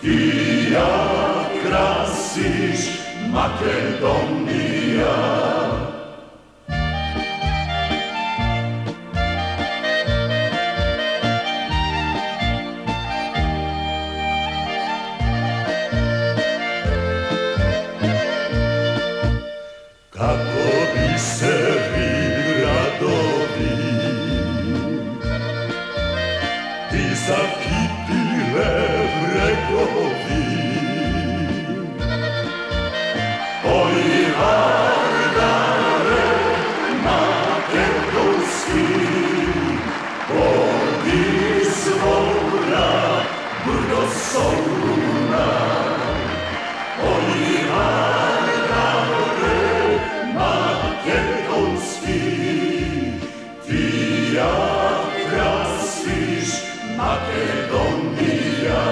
Ti jak krasiš Makedonija. Kako biseri gradovi ti zakitile bregovi, oj Vardare makedonski, od izvora brdo Soluna, oj Vardare makedonski, ti jak krasiš Makedonija.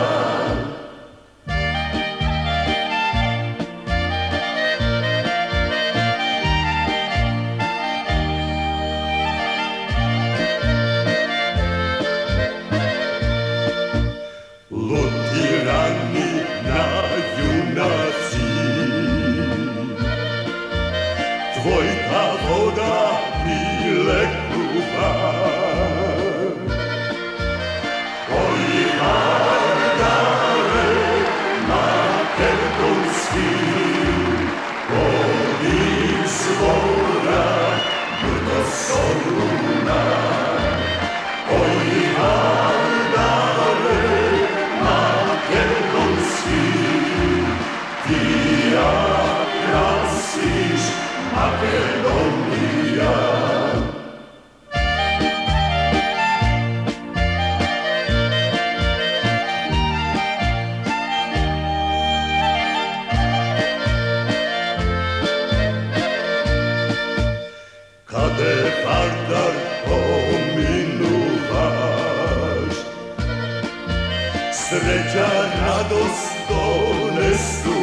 Lutirani na junaci, tvoj ta voda bile kruha. Oj Vardare makedonski, od izvora brdo Soluna, oj Vardare makedonski, ti jak krasiš Makedonija. Kade Vardar pominuvaš, sreća radost donesuvaš.